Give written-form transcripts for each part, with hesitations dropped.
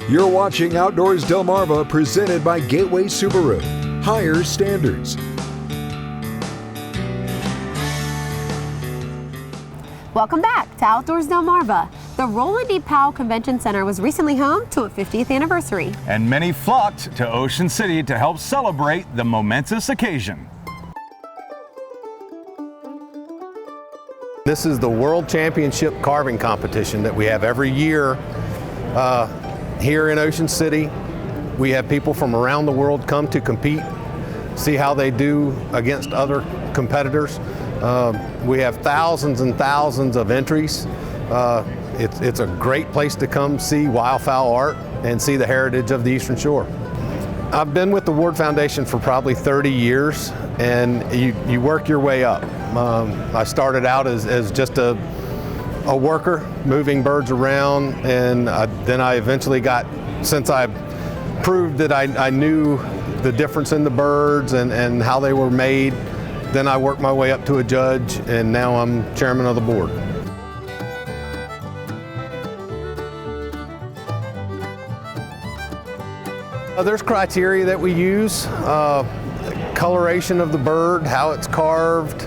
You're watching Outdoors Delmarva, presented by Gateway Subaru. Higher standards. Welcome back to Outdoors Delmarva. The Roland D. Powell Convention Center was recently home to a 50th anniversary. And many flocked to Ocean City to help celebrate the momentous occasion. This is the World Championship Carving Competition that we have every year here in Ocean City. We have people from around the world come to compete, see how they do against other competitors. We have thousands and thousands of entries. It's a great place to come see wildfowl art and see the heritage of the Eastern Shore. I've been with the Ward Foundation for probably 30 years, and you work your way up. I started out as just a worker, moving birds around, and then I eventually got, since I proved that I knew the difference in the birds and how they were made, then I worked my way up to a judge, and now I'm chairman of the board. There's criteria that we use, coloration of the bird, how it's carved,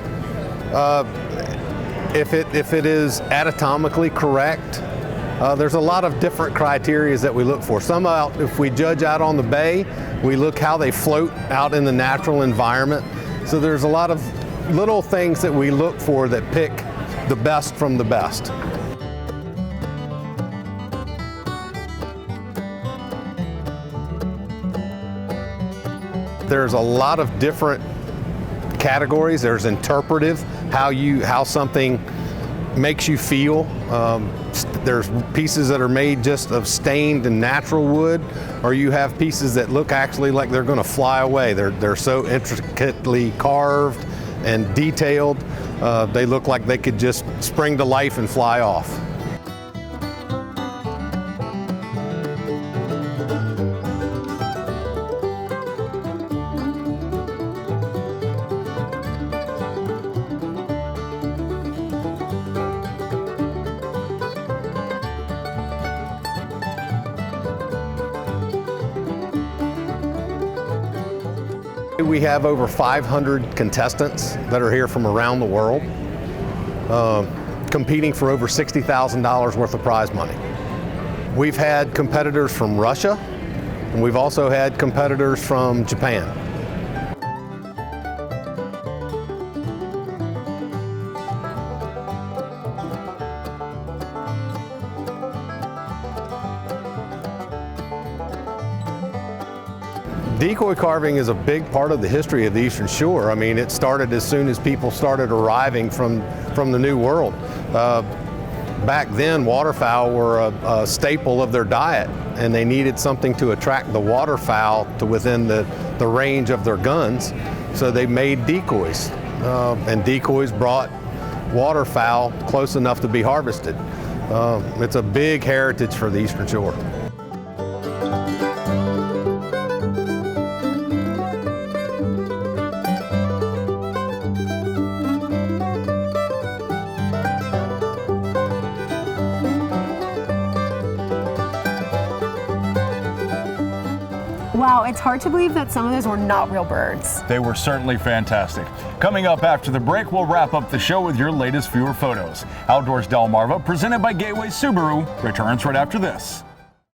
if it is anatomically correct. There's a lot of different criteria that we look for. Some out, if we judge out on the bay, we look how they float out in the natural environment. So there's a lot of little things that we look for that pick the best from the best. There's a lot of different categories. There's interpretive, how something makes you feel. There's pieces that are made just of stained and natural wood, or you have pieces that look actually like they're going to fly away. They're so intricately carved and detailed, they look like they could just spring to life and fly off. We have over 500 contestants that are here from around the world, competing for over $60,000 worth of prize money. We've had competitors from Russia, and we've also had competitors from Japan. Decoy carving is a big part of the history of the Eastern Shore. I mean, it started as soon as people started arriving from the New World. Back then, waterfowl were a staple of their diet, and they needed something to attract the waterfowl to within the range of their guns, so they made decoys. And decoys brought waterfowl close enough to be harvested. It's a big heritage for the Eastern Shore. Wow, it's hard to believe that some of those were not real birds. They were certainly fantastic. Coming up after the break, we'll wrap up the show with your latest viewer photos. Outdoors Delmarva, presented by Gateway Subaru, returns right after this.